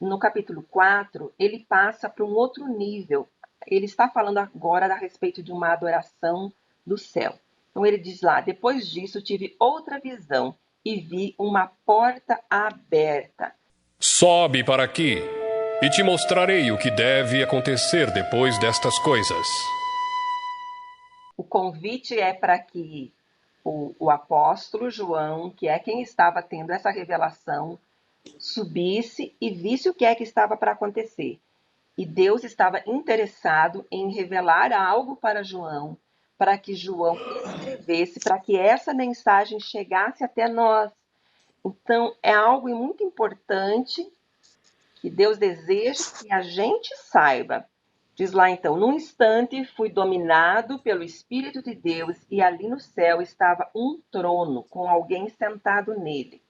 no capítulo 4, ele passa para um outro nível. Ele está falando agora a respeito de uma adoração do céu. Então ele diz lá: depois disso tive outra visão e vi uma porta aberta. Sobe para aqui, e te mostrarei o que deve acontecer depois destas coisas. O convite é para que o apóstolo João, que é quem estava tendo essa revelação, subisse e visse o que é que estava para acontecer. E Deus estava interessado em revelar algo para João, para que João escrevesse, para que essa mensagem chegasse até nós. Então, é algo muito importante que Deus deseja que a gente saiba. Diz lá então: num instante fui dominado pelo Espírito de Deus, e ali no céu estava um trono com alguém sentado nele.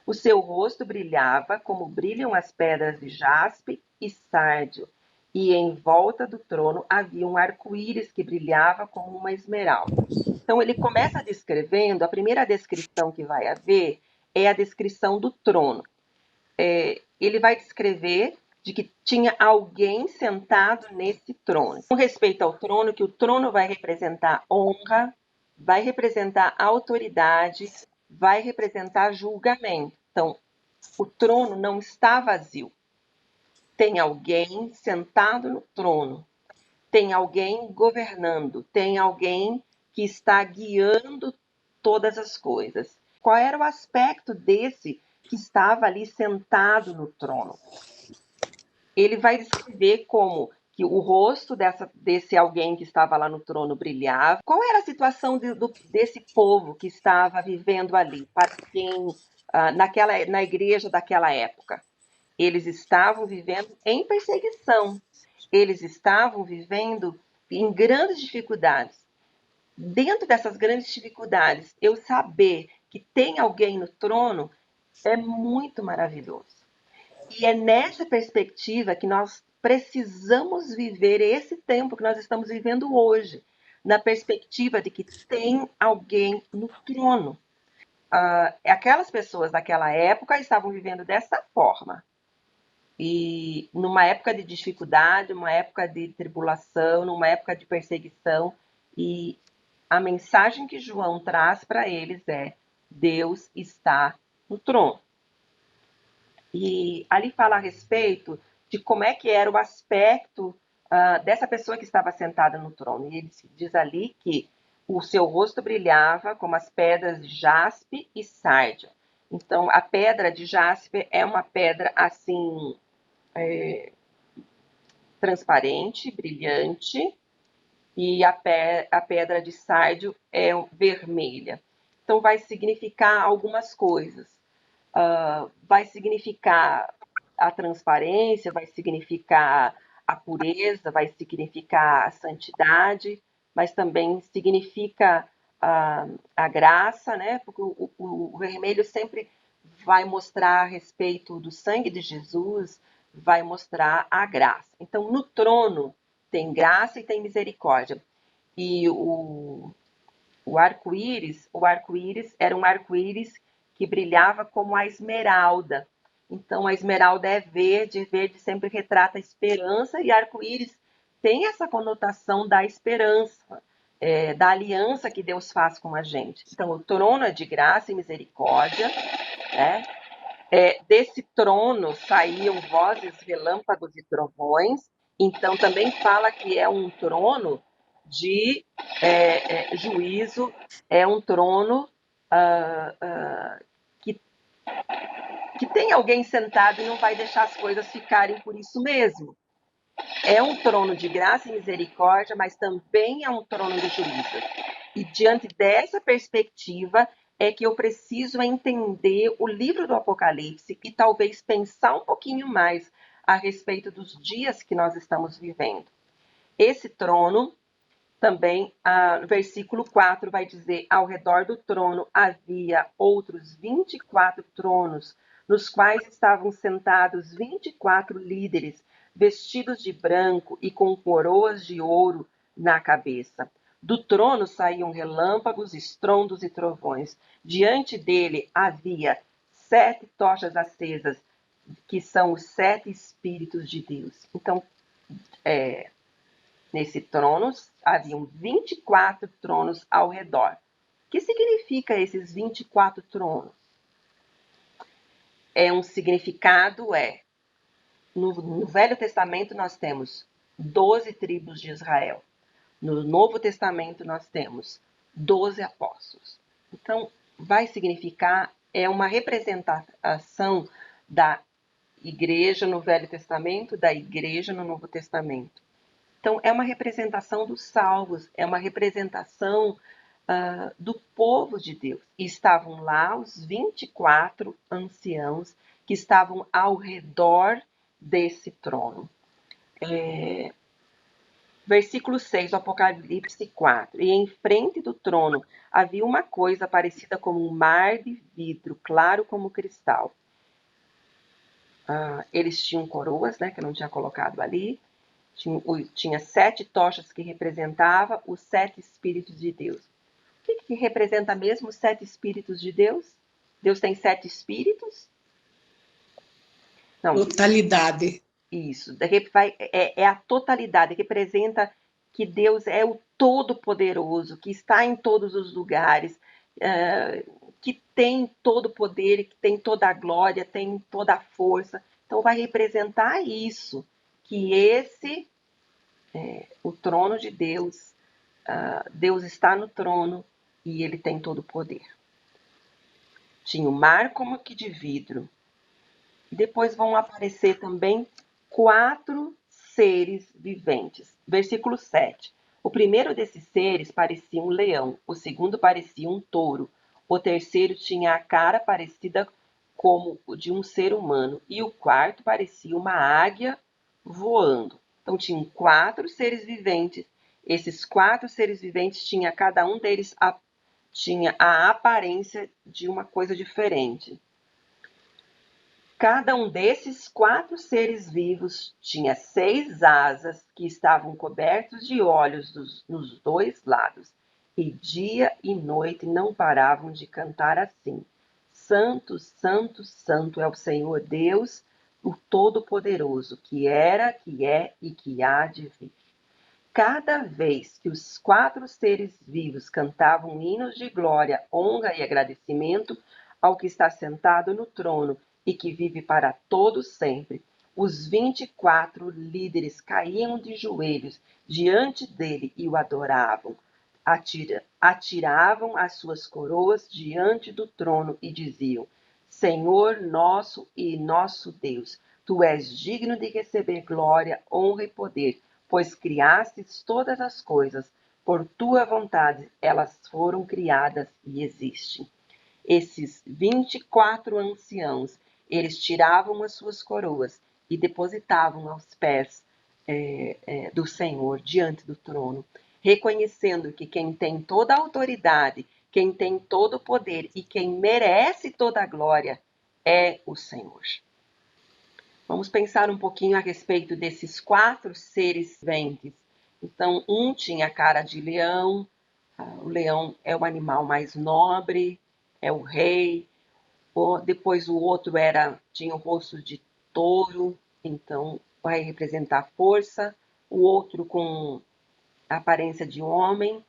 O seu rosto brilhava como brilham as pedras de jaspe e sárdio, e em volta do trono havia um arco-íris que brilhava como uma esmeralda. Então ele começa descrevendo, a primeira descrição que vai haver é a descrição do trono. Ele vai descrever de que tinha alguém sentado nesse trono. Com respeito ao trono, que o trono vai representar honra, vai representar autoridade, vai representar julgamento. Então, o trono não está vazio. Tem alguém sentado no trono. Tem alguém governando. Tem alguém que está guiando todas as coisas. Qual era o aspecto desse que estava ali sentado no trono? Ele vai descrever como que o rosto desse alguém que estava lá no trono brilhava. Qual era a situação desse povo que estava vivendo ali, para quem, na igreja daquela época? Eles estavam vivendo em perseguição, eles estavam vivendo em grandes dificuldades. Dentro dessas grandes dificuldades, eu saber que tem alguém no trono é muito maravilhoso. E é nessa perspectiva que nós precisamos viver esse tempo que nós estamos vivendo hoje, na perspectiva de que tem alguém no trono. Aquelas pessoas daquela época estavam vivendo dessa forma. E numa época de dificuldade, uma época de tribulação, numa época de perseguição, e a mensagem que João traz para eles é: Deus está no trono. E ali fala a respeito de como é que era o aspecto dessa pessoa que estava sentada no trono. E ele diz ali que o seu rosto brilhava como as pedras de jaspe e sárdio. Então, a pedra de jaspe é uma pedra assim transparente, brilhante, e a pedra de sárdio é vermelha. Então, vai significar algumas coisas. Vai significar a transparência, vai significar a pureza, vai significar a santidade, mas também significa a graça, né? Porque o vermelho sempre vai mostrar a respeito do sangue de Jesus, vai mostrar a graça. Então, no trono tem graça e tem misericórdia. E o arco-íris era um arco-íris que brilhava como a esmeralda. Então, a esmeralda é verde, e verde sempre retrata a esperança, e arco-íris tem essa conotação da esperança, da aliança que Deus faz com a gente. Então, o trono é de graça e misericórdia, né? Desse trono saíam vozes, relâmpagos e trovões. Então, também fala que é um trono de juízo, é um trono que, que tem alguém sentado e não vai deixar as coisas ficarem por isso mesmo. É um trono de graça e misericórdia, mas também é um trono de juízo. E diante dessa perspectiva é que eu preciso entender o livro do Apocalipse e talvez pensar um pouquinho mais a respeito dos dias que nós estamos vivendo. Esse trono, também, no versículo 4, vai dizer: ao redor do trono havia outros 24 tronos, nos quais estavam sentados 24 líderes, vestidos de branco e com coroas de ouro na cabeça. Do trono saíam relâmpagos, estrondos e trovões. Diante dele havia 7 tochas acesas, que são os 7 Espíritos de Deus. Então, nesse trono, haviam 24 tronos ao redor. O que significa esses 24 tronos? Um significado no Velho Testamento nós temos 12 tribos de Israel. No Novo Testamento nós temos 12 apóstolos. Então, vai significar, uma representação da igreja no Velho Testamento, da igreja no Novo Testamento. Então, é uma representação dos salvos, é uma representação do povo de Deus. E estavam lá os 24 anciãos que estavam ao redor desse trono. Versículo 6 do Apocalipse 4. E em frente do trono havia uma coisa parecida como um mar de vidro, claro como cristal. Eles tinham coroas, que eu não tinha colocado ali. Tinha 7 tochas que representavam os 7 Espíritos de Deus. O que representa mesmo os 7 Espíritos de Deus? Deus tem 7 Espíritos? Não. Totalidade. Isso. É a totalidade. Representa que Deus é o Todo-Poderoso, que está em todos os lugares, que tem todo o poder, que tem toda a glória, tem toda a força. Então, vai representar isso, que o trono de Deus, Deus está no trono e ele tem todo o poder. Tinha o mar como que de vidro. E depois vão aparecer também 4 seres viventes. Versículo 7. O primeiro desses seres parecia um leão, o segundo parecia um touro, o terceiro tinha a cara parecida como de um ser humano e o quarto parecia uma águia voando. Então, tinham 4 seres viventes. Esses 4 seres viventes, cada um deles tinha a aparência de uma coisa diferente. Cada um desses 4 seres vivos tinha 6 asas que estavam cobertos de olhos nos 2 lados. E dia e noite não paravam de cantar assim: Santo, Santo, Santo é o Senhor Deus, o Todo-Poderoso, que era, que é e que há de vir. Cada vez que os 4 seres vivos cantavam hinos de glória, honra e agradecimento ao que está sentado no trono e que vive para todos sempre, os 24 líderes caíam de joelhos diante dele e o adoravam. Atiravam as suas coroas diante do trono e diziam: Senhor nosso e nosso Deus, tu és digno de receber glória, honra e poder, pois criastes todas as coisas, por tua vontade elas foram criadas e existem. Esses 24 anciãos, eles tiravam as suas coroas e depositavam aos pés do Senhor, diante do trono, reconhecendo que quem tem toda a autoridade, quem tem todo o poder e quem merece toda a glória é o Senhor. Vamos pensar um pouquinho a respeito desses 4 seres viventes. Então, um tinha a cara de leão, o leão é o animal mais nobre, é o rei. Depois o outro tinha o rosto de touro, então vai representar força. O outro com a aparência de homem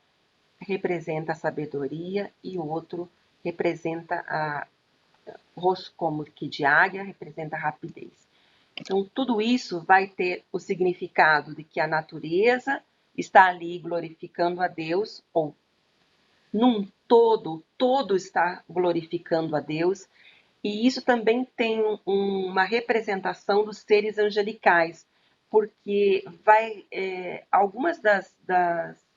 representa a sabedoria e o outro representa o rosto como que de águia, representa a rapidez. Então, tudo isso vai ter o significado de que a natureza está ali glorificando a Deus, ou num todo está glorificando a Deus, e isso também tem uma representação dos seres angelicais, porque algumas das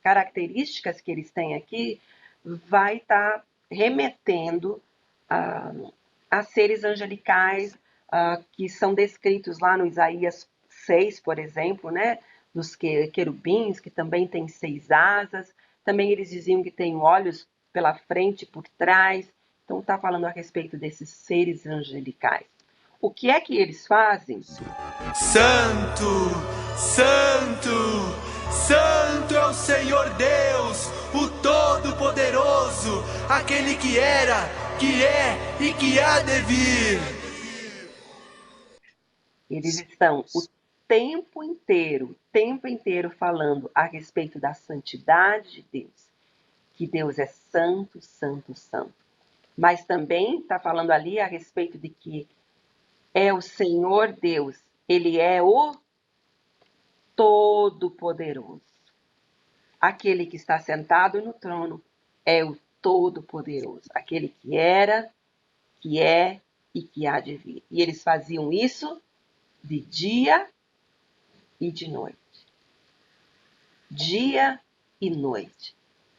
características que eles têm aqui vai estar remetendo a seres angelicais, que são descritos lá no Isaías 6, por exemplo, dos querubins, que também têm 6 asas. Também eles diziam que têm olhos pela frente e por trás. Então, está falando a respeito desses seres angelicais. O que é que eles fazem? Santo, Santo, Santo é o Senhor Deus, o Todo-Poderoso, aquele que era, que é e que há de vir. Eles estão o tempo inteiro falando a respeito da santidade de Deus, que Deus é santo, santo, santo. Mas também está falando ali a respeito de que é o Senhor Deus, Ele é o Todo-Poderoso. Aquele que está sentado no trono é o Todo-Poderoso, aquele que era, que é e que há de vir. E eles faziam isso de dia e de noite. Dia e noite.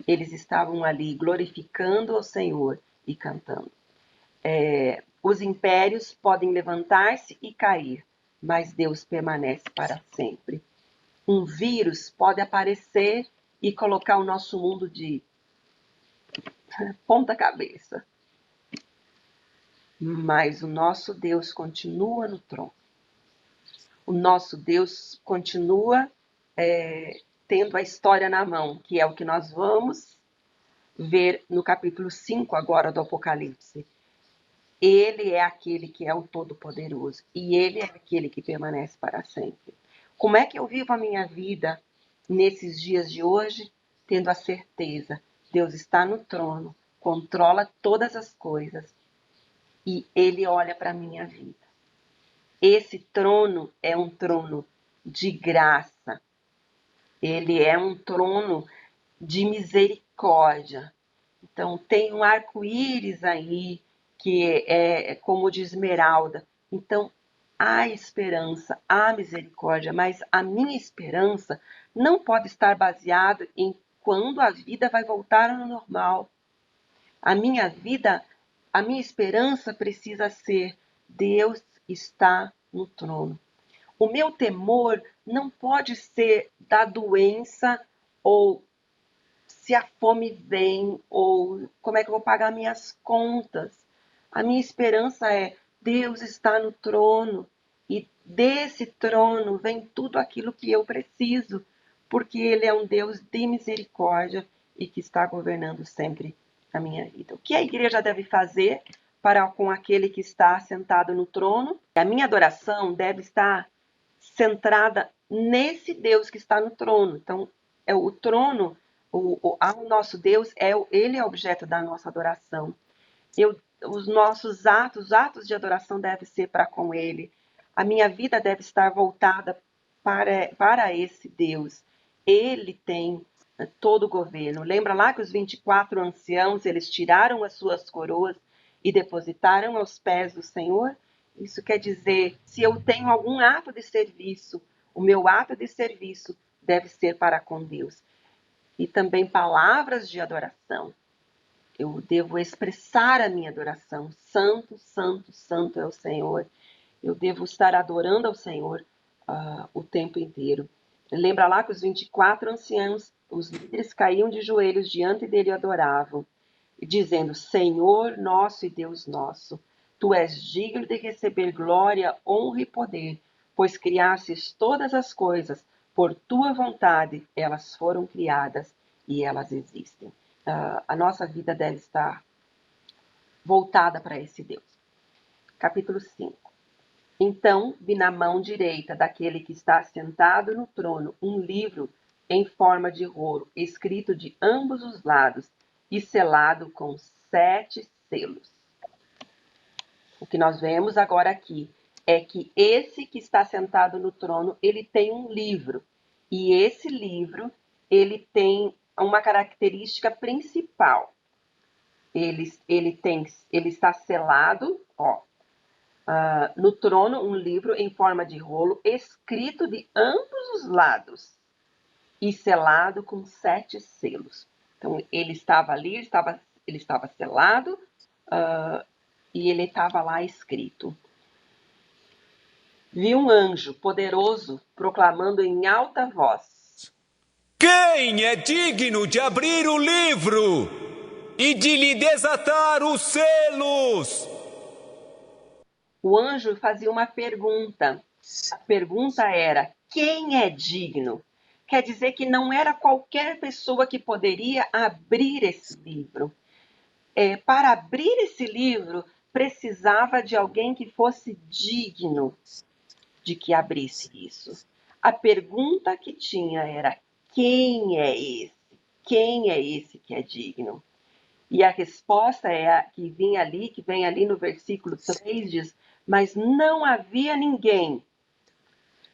Eles estavam ali glorificando ao Senhor e cantando. Os impérios podem levantar-se e cair, mas Deus permanece para sempre. Um vírus pode aparecer e colocar o nosso mundo de ponta cabeça. Mas o nosso Deus continua no trono. O nosso Deus continua tendo a história na mão, que é o que nós vamos ver no capítulo 5 agora do Apocalipse. Ele é aquele que é o Todo-Poderoso e Ele é aquele que permanece para sempre. Como é que eu vivo a minha vida nesses dias de hoje? Tendo a certeza, Deus está no trono, controla todas as coisas e Ele olha para a minha vida. Esse trono é um trono de graça. Ele é um trono de misericórdia. Então, tem um arco-íris aí, que é como de esmeralda. Então, há esperança, há misericórdia, mas a minha esperança não pode estar baseada em quando a vida vai voltar ao normal. A minha esperança precisa ser: Deus está no trono. O meu temor não pode ser da doença ou se a fome vem, ou como é que eu vou pagar minhas contas. A minha esperança é: Deus está no trono, e desse trono vem tudo aquilo que eu preciso, porque Ele é um Deus de misericórdia e que está governando sempre a minha vida. O que a igreja deve fazer para com aquele que está sentado no trono? A minha adoração deve estar centrada nesse Deus que está no trono. Então, o trono, o nosso Deus, ele é objeto da nossa adoração. Os nossos atos de adoração devem ser para com Ele. A minha vida deve estar voltada para esse Deus. Ele tem todo o governo. Lembra lá que os 24 anciãos, eles tiraram as suas coroas e depositaram aos pés do Senhor? Isso quer dizer, se eu tenho algum ato de serviço, o meu ato de serviço deve ser para com Deus. E também palavras de adoração. Eu devo expressar a minha adoração. Santo, santo, santo é o Senhor. Eu devo estar adorando ao Senhor o tempo inteiro. Lembra lá que os 24 anciãos, os líderes, caíam de joelhos diante dele e adoravam, dizendo: Senhor nosso e Deus nosso, tu és digno de receber glória, honra e poder, pois criastes todas as coisas, por tua vontade elas foram criadas e elas existem. A nossa vida deve estar voltada para esse Deus. Capítulo 5. Então vi na mão direita daquele que está sentado no trono um livro em forma de rolo, escrito de ambos os lados e selado com 7 selos. O que nós vemos agora aqui é que esse que está sentado no trono, ele tem um livro. E esse livro, ele tem uma característica principal. Ele está selado, no trono, um livro em forma de rolo, escrito de ambos os lados e selado com 7 selos. Então, ele estava ali, ele estava selado e ele estava lá escrito. Vi um anjo poderoso proclamando em alta voz: Quem é digno de abrir o livro e de lhe desatar os selos? O anjo fazia uma pergunta. A pergunta era: quem é digno? Quer dizer que não era qualquer pessoa que poderia abrir esse livro. Para abrir esse livro, precisava de alguém que fosse digno de que abrisse isso. A pergunta que tinha era: quem é esse? Quem é esse que é digno? E a resposta é a que vem ali no versículo 3, diz: mas não havia ninguém,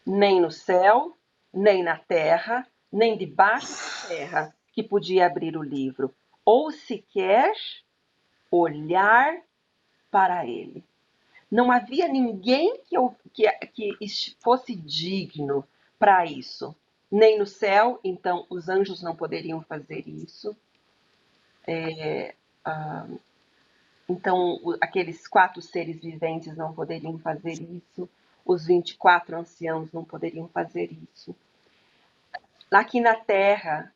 nem no céu, nem na terra, nem debaixo da terra, que podia abrir o livro, ou sequer olhar para ele. Não havia ninguém que fosse digno para isso. Nem no céu, então os anjos não poderiam fazer isso. Então, aqueles 4 seres viventes não poderiam fazer isso. Os 24 anciãos não poderiam fazer isso. Aqui na Terra,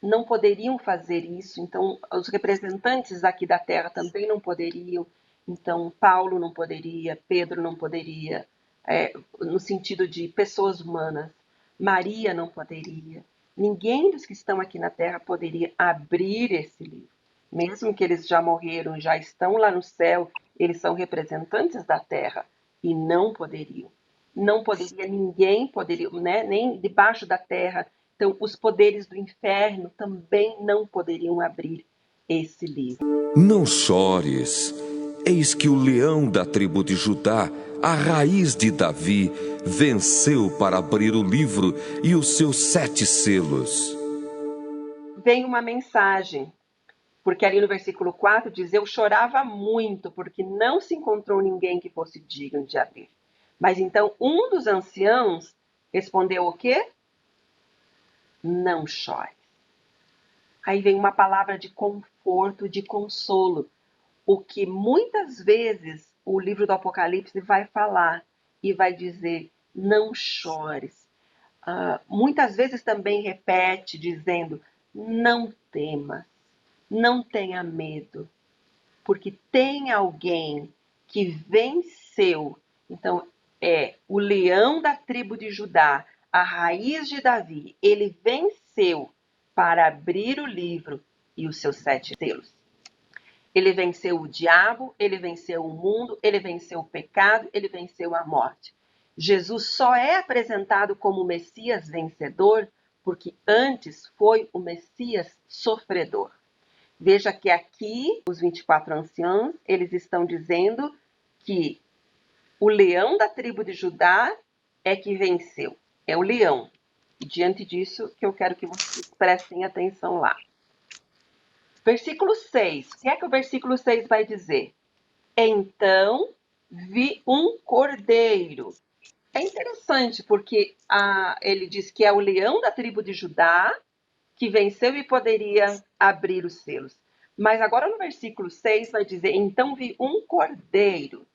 não poderiam fazer isso. Então, os representantes aqui da Terra também não poderiam. Então, Paulo não poderia, Pedro não poderia, no sentido de pessoas humanas. Maria não poderia. Ninguém dos que estão aqui na Terra poderia abrir esse livro. Mesmo que eles já morreram, já estão lá no céu, eles são representantes da Terra e não poderiam. Não poderia, ninguém poderia, né? Nem debaixo da terra. Então, os poderes do inferno também não poderiam abrir esse livro. Não chores, eis que o leão da tribo de Judá, a raiz de Davi, venceu para abrir o livro e os seus 7 selos. Vem uma mensagem, porque ali no versículo 4 diz: eu chorava muito, porque não se encontrou ninguém que fosse digno de abrir. Mas então um dos anciãos respondeu o quê? Não chore. Aí vem uma palavra de conforto, de consolo, o que muitas vezes o livro do Apocalipse vai falar e vai dizer: não chores. Muitas vezes também repete dizendo: não temas, não tenha medo, porque tem alguém que venceu. Então, o leão da tribo de Judá, a raiz de Davi, ele venceu para abrir o livro e os seus 7 selos. Ele venceu o diabo, ele venceu o mundo, ele venceu o pecado, ele venceu a morte. Jesus só é apresentado como o Messias vencedor porque antes foi o Messias sofredor. Veja que aqui, os 24 anciãos, eles estão dizendo que o leão da tribo de Judá é que venceu. É o leão. E diante disso que eu quero que vocês prestem atenção lá. Versículo 6. O que é que o versículo 6 vai dizer? Então vi um cordeiro. É interessante porque ele diz que é o leão da tribo de Judá que venceu e poderia abrir os selos. Mas agora no versículo 6 vai dizer: então vi um cordeiro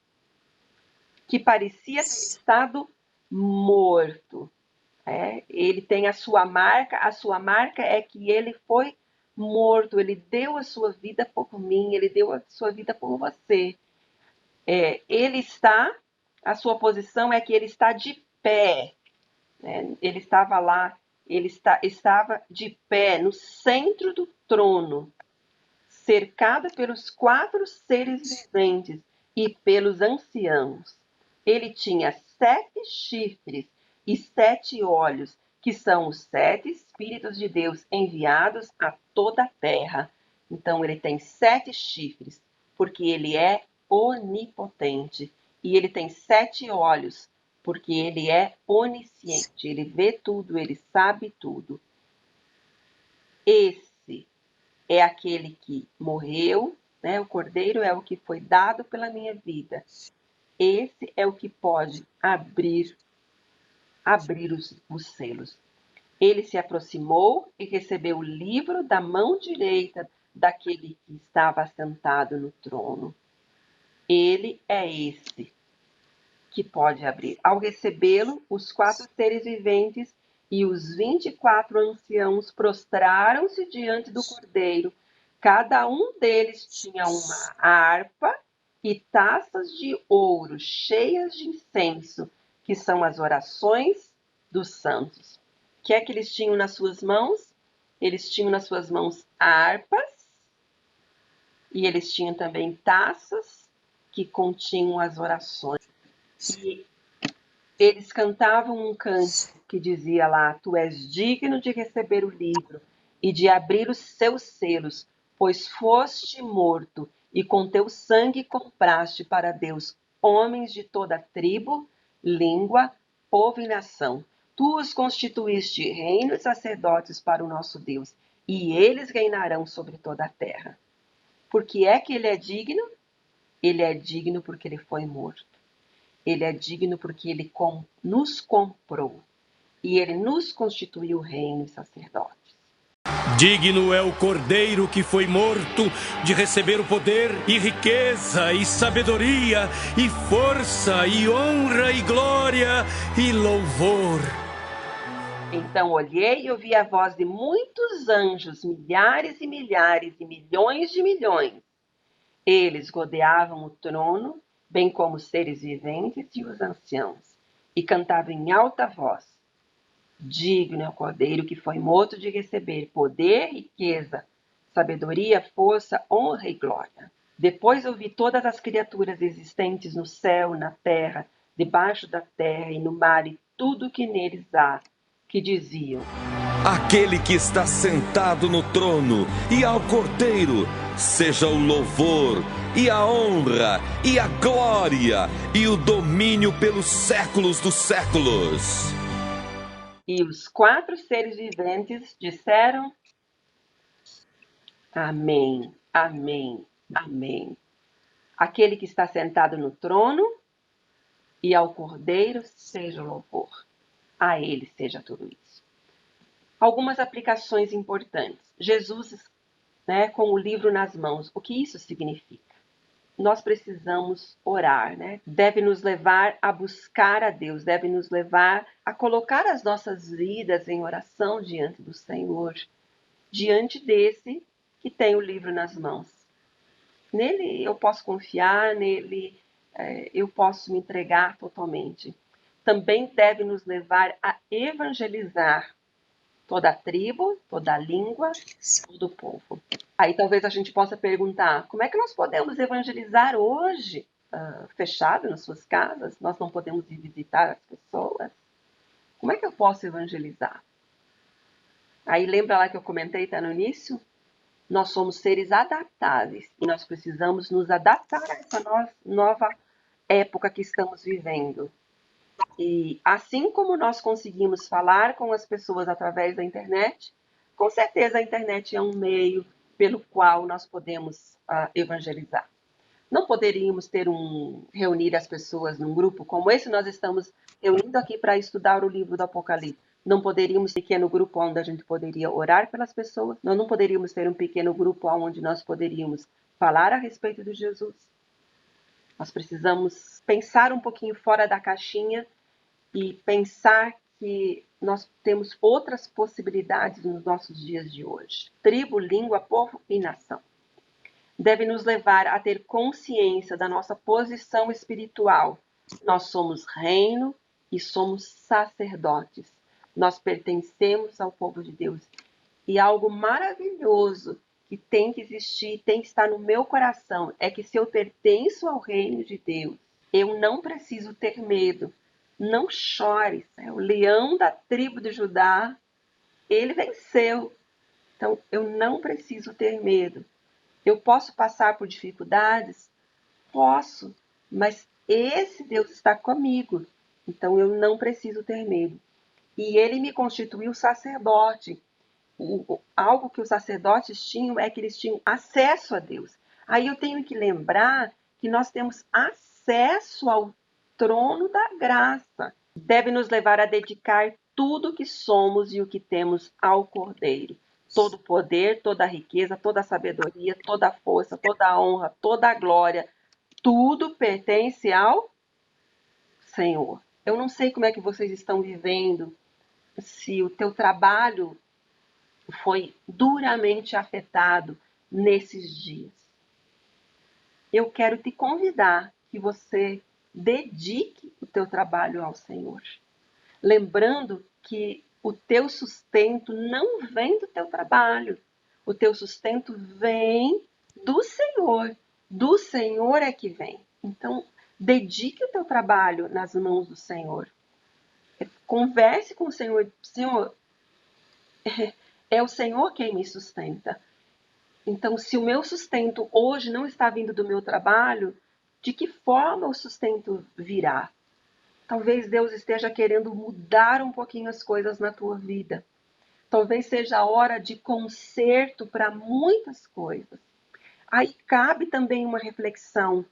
que parecia ter estado morto. Ele tem a sua marca é que ele foi morto, ele deu a sua vida por mim, ele deu a sua vida por você. A sua posição é que ele está de pé, ele estava lá, estava de pé no centro do trono, cercado pelos 4 seres viventes e pelos anciãos. Ele tinha 7 chifres e 7 olhos, que são os 7 Espíritos de Deus enviados a toda a terra. Então, ele tem 7 chifres, porque ele é onipotente. E ele tem 7 olhos, porque ele é onisciente. Ele vê tudo, ele sabe tudo. Esse é aquele que morreu, né? O cordeiro é o que foi dado pela minha vida. Esse é o que pode abrir os selos. Ele se aproximou e recebeu o livro da mão direita daquele que estava sentado no trono. Ele é esse que pode abrir. Ao recebê-lo, os 4 seres viventes e os 24 anciãos prostraram-se diante do cordeiro. Cada um deles tinha uma harpa e taças de ouro cheias de incenso, que são as orações dos santos. O que é que eles tinham nas suas mãos? Eles tinham nas suas mãos harpas e eles tinham também taças que continham as orações. E Eles cantavam um canto que dizia lá: Tu és digno de receber o livro e de abrir os seus selos, pois foste morto e com teu sangue compraste para Deus homens de toda tribo, língua, povo e nação. Tu os constituíste reino e sacerdotes para o nosso Deus, e eles reinarão sobre toda a terra. Por que é que ele é digno? Ele é digno porque ele foi morto. Ele é digno porque ele nos comprou. E ele nos constituiu reino e sacerdotes. Digno é o Cordeiro que foi morto de receber o poder e riqueza e sabedoria e força e honra e glória e louvor. Então olhei e ouvi a voz de muitos anjos, milhares e milhares e milhões de milhões. Eles rodeavam o trono, bem como os seres viventes e os anciãos, e cantavam em alta voz: Digno é o Cordeiro que foi morto de receber poder, riqueza, sabedoria, força, honra e glória. Depois ouvi todas as criaturas existentes no céu, na terra, debaixo da terra e no mar e tudo que neles há, que diziam: Aquele que está sentado no trono e ao Cordeiro, seja o louvor e a honra e a glória e o domínio pelos séculos dos séculos. E os 4 seres viventes disseram: Amém, amém, amém. Aquele que está sentado no trono e ao Cordeiro seja o louvor. A ele seja tudo isso. Algumas aplicações importantes. Jesus, com o livro nas mãos. O que isso significa? Nós precisamos orar, Deve nos levar a buscar a Deus, deve nos levar a colocar as nossas vidas em oração diante do Senhor, diante desse que tem o livro nas mãos. Nele eu posso confiar, nele eu posso me entregar totalmente. Também deve nos levar a evangelizar toda a tribo, toda a língua, todo o povo. Aí talvez a gente possa perguntar: como é que nós podemos evangelizar hoje? Fechado nas suas casas? Nós não podemos ir visitar as pessoas? Como é que eu posso evangelizar? Aí lembra lá que eu comentei, está no início? Nós somos seres adaptáveis e nós precisamos nos adaptar a essa nova época que estamos vivendo. E assim como nós conseguimos falar com as pessoas através da internet, com certeza a internet é um meio pelo qual nós podemos evangelizar. Não poderíamos reunir as pessoas num grupo como esse nós estamos reunindo aqui para estudar o livro do Apocalipse. Não poderíamos ter um pequeno grupo onde a gente poderia orar pelas pessoas. Nós não poderíamos ter um pequeno grupo onde nós poderíamos falar a respeito de Jesus. Nós precisamos pensar um pouquinho fora da caixinha e pensar que nós temos outras possibilidades nos nossos dias de hoje. Tribo, língua, povo e nação. Deve nos levar a ter consciência da nossa posição espiritual. Nós somos reino e somos sacerdotes. Nós pertencemos ao povo de Deus. E algo maravilhoso que tem que existir, tem que estar no meu coração, é que se eu pertenço ao reino de Deus, eu não preciso ter medo. Não chore. O leão da tribo de Judá, ele venceu. Então, eu não preciso ter medo. Eu posso passar por dificuldades? Posso, mas esse Deus está comigo. Então, eu não preciso ter medo. E ele me constituiu sacerdote. Algo que os sacerdotes tinham é que eles tinham acesso a Deus. Aí eu tenho que lembrar que nós temos acesso ao trono da graça. Deve nos levar a dedicar tudo o que somos e o que temos ao Cordeiro. Todo o poder, toda a riqueza, toda a sabedoria, toda a força, toda a honra, toda a glória, tudo pertence ao Senhor. Eu não sei como é que vocês estão vivendo, se o teu trabalho foi duramente afetado nesses dias. Eu quero te convidar que você dedique o teu trabalho ao Senhor. Lembrando que o teu sustento não vem do teu trabalho. O teu sustento vem do Senhor. Do Senhor é que vem. Então, dedique o teu trabalho nas mãos do Senhor. Converse com o Senhor. Senhor, é o Senhor quem me sustenta. Então, se o meu sustento hoje não está vindo do meu trabalho, de que forma o sustento virá? Talvez Deus esteja querendo mudar um pouquinho as coisas na tua vida. Talvez seja a hora de conserto para muitas coisas. Aí cabe também uma reflexão.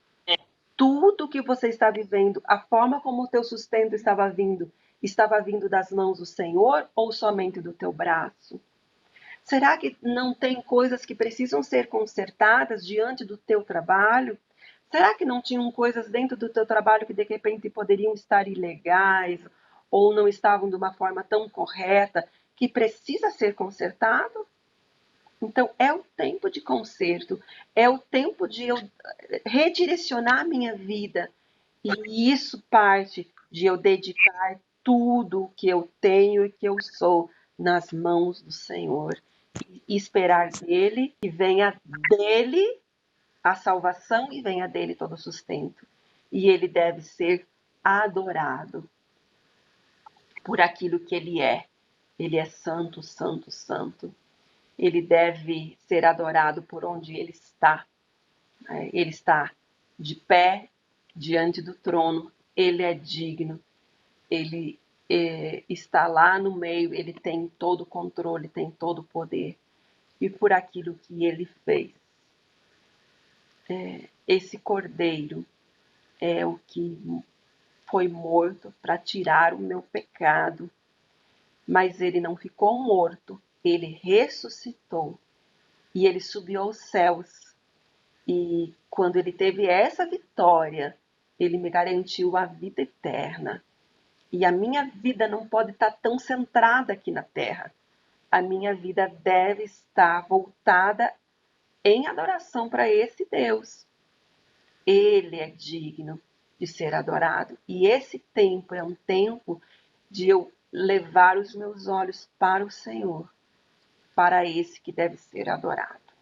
Tudo que você está vivendo, a forma como o teu sustento estava vindo das mãos do Senhor ou somente do teu braço? Será que não tem coisas que precisam ser consertadas diante do teu trabalho? Será que não tinham coisas dentro do teu trabalho que de repente poderiam estar ilegais ou não estavam de uma forma tão correta que precisa ser consertado? Então é o tempo de conserto, é o tempo de eu redirecionar a minha vida. E isso parte de eu dedicar tudo o que eu tenho e que eu sou nas mãos do Senhor. E esperar dele, que venha dele a salvação e venha dele todo o sustento. E ele deve ser adorado por aquilo que ele é. Ele é santo, santo, santo. Ele deve ser adorado por onde ele está. Ele está de pé diante do trono. Ele é digno. Ele está lá no meio. Ele tem todo o controle, tem todo o poder. E por aquilo que ele fez. Esse cordeiro é o que foi morto para tirar o meu pecado. Mas ele não ficou morto, ele ressuscitou e ele subiu aos céus. E quando ele teve essa vitória, ele me garantiu a vida eterna. E a minha vida não pode estar tão centrada aqui na terra. A minha vida deve estar voltada em adoração para esse Deus. Ele é digno de ser adorado. E esse tempo é um tempo de eu levar os meus olhos para o Senhor, para esse que deve ser adorado.